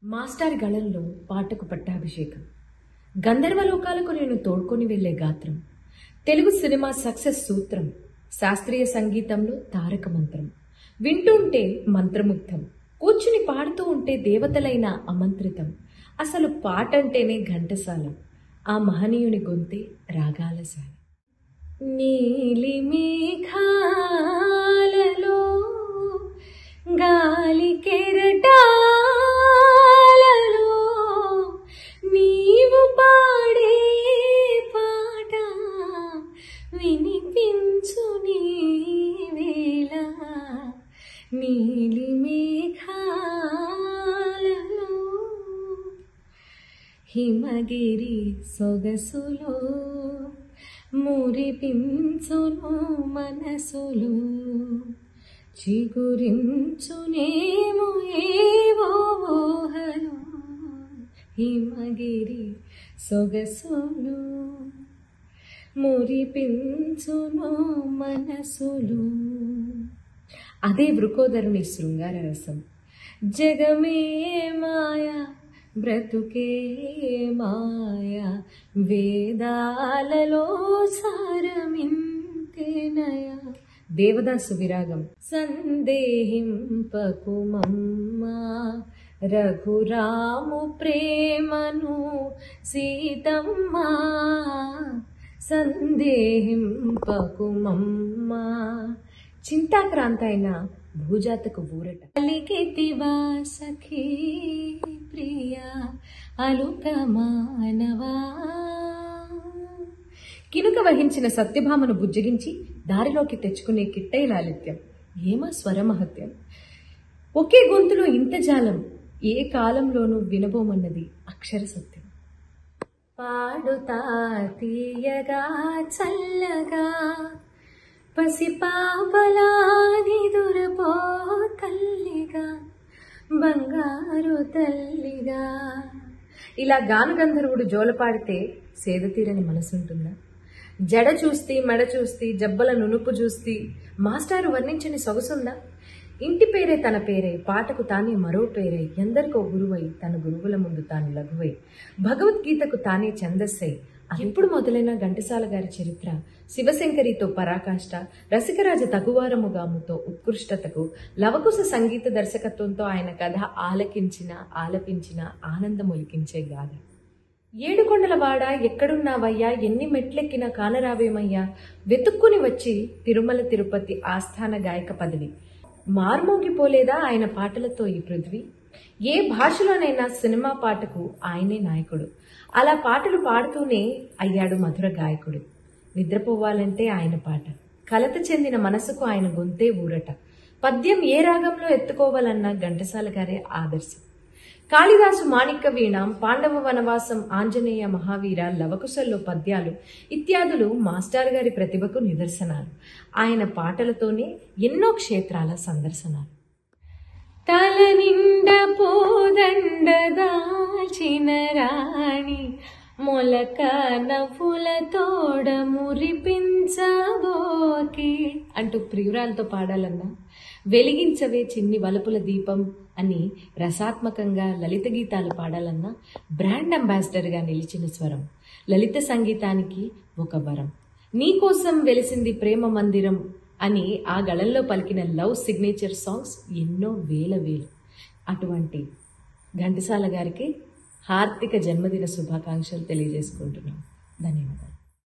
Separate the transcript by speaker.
Speaker 1: Master గళంలో పాటకు పట్టాభిషేకం. గంధర్వలోకాలకు నేను తోడ్కొని వెళ్లే గాత్రం. తెలుగు సినిమా సక్సెస్ సూత్రం. శాస్త్రీయ సంగీతంలో తారక మంత్రం. వింటుంటే మంత్రముగ్ధం. కూర్చుని పాడుతూ ఉంటే దేవతలైన అమంత్రితం. అసలు పాటంటేనే ఘంటసాల. ఆ మహనీయుని గొంతే రాగాలసాల. నీలి మేఘాలలో గాలి కెరటాలలో నీవు పాడే పాట వినిపించు నీ వేళ. నీలి మేఘాలలో హిమగిరి సొగసులో మురిపించును మనసులు. చిగురించునేమో ఏవో ఊహలు. హిమగిరి సొగసులు మురిపించును మనసులు. అదే వృకోదరుని శృంగార రసం. జగమే మాయా బ్రతుకే మాయా వేదాలలో సారమింతేనయా. దేవదాసు విరాగం. సందేహింపకుమమ్మా రఘురాము ప్రేమను సీతమ్మా. సందేహింపకుమమ్మా. చింతాక్రాంత అయిన భూజాతకు ఊరట. అలికితివా సఖీ ప్రియా అలుక మానవా. కినుక వహించిన సత్యభామను బుజ్జగించి దారిలోకి తెచ్చుకునే కిట్టయ్య లాలిత్యం. ఏమా స్వరమహత్యం. ఒకే గొంతులో ఇంత జాలం ఏ కాలంలోనూ వినబోమన్నది అక్షర సత్యం. పాడుతా తీయగా చల్లగా పసిపాపలా నిదురపో తల్లిగా బంగారు తల్లిగా. ఇలా గానగంధర్వుడు జోలపాడితే సేదతీరని మనసుంటుందా? జడ చూస్తీ మెడ చూస్తీ జబ్బల నునుపు చూస్తీ మాస్టారు వర్ణించని సొగసుందా? ఇంటి పేరే తన పేరే, పాటకు తానే మరో పేరే, ఎందరికో గురువై తన గురువుల ముందు తాను లఘువై, భగవద్గీతకు తానే ఛందస్సై. ఎప్పుడు మొదలైన ఘంటసాల గారి చరిత్ర శివశంకరితో పరాకాష్ట, రసికరాజ తగువారముగాముతో ఉత్కృష్టతకు, లవకుశ సంగీత దర్శకత్వంతో ఆయన కథ ఆలపించిన ఆనందమొలికించే గాథ. ఏడుకొండలవాడ ఎక్కడున్నావయ్యా, ఎన్ని మెట్లెక్కినా కానరావేమయ్యా, వెతుక్కుని వచ్చి తిరుమల తిరుపతి ఆస్థాన గాయక పదవి. మార్మోగిపోలేదా ఆయన పాటలతో ఈ పృథ్వీ. ఏ భాషలోనైనా సినిమా పాటకు ఆయనే నాయకుడు. అలా పాటలు పాడుతూనే అయ్యాడు మధుర గాయకుడు. నిద్రపోవాలంటే ఆయన పాట, కలత చెందిన మనసుకు ఆయన గొంతే ఊరట. పద్యం ఏ రాగంలో ఎత్తుకోవాలన్న ఘంటసాల గారే ఆదర్శం. కాళిదాసు మాణిక్య వీణాం, పాండవ వనవాసం, ఆంజనేయ మహావీర, లవకుశల్లో పద్యాలు ఇత్యాదులు మాస్టర్ గారి ప్రతిభకు నిదర్శనాలు. ఆయన పాటలతోనే ఎన్నో క్షేత్రాల సందర్శనాలు. తల నిండ పూదండ దాల్చిన రాణి మొలక నవ్వుల తోడ మురిపించబోకి అంటూ ప్రియురాలతో పాడాలన్నా, వెలిగించవే చిన్ని వలపుల దీపం అని రసాత్మకంగా లలిత గీతాలు పాడాలన్నా బ్రాండ్ అంబాసిడర్గా నిలిచిన స్వరం. లలిత సంగీతానికి ఒక వరం. నీకోసం వెలిసింది ప్రేమ మందిరం అని ఆ గళంలో పలికిన లవ్ సిగ్నేచర్ సాంగ్స్ ఎన్నో వేల. అటువంటి ఘంటసాల గారికి హార్దిక జన్మదిన శుభాకాంక్షలు తెలియజేసుకుంటున్నాం. ధన్యవాదాలు.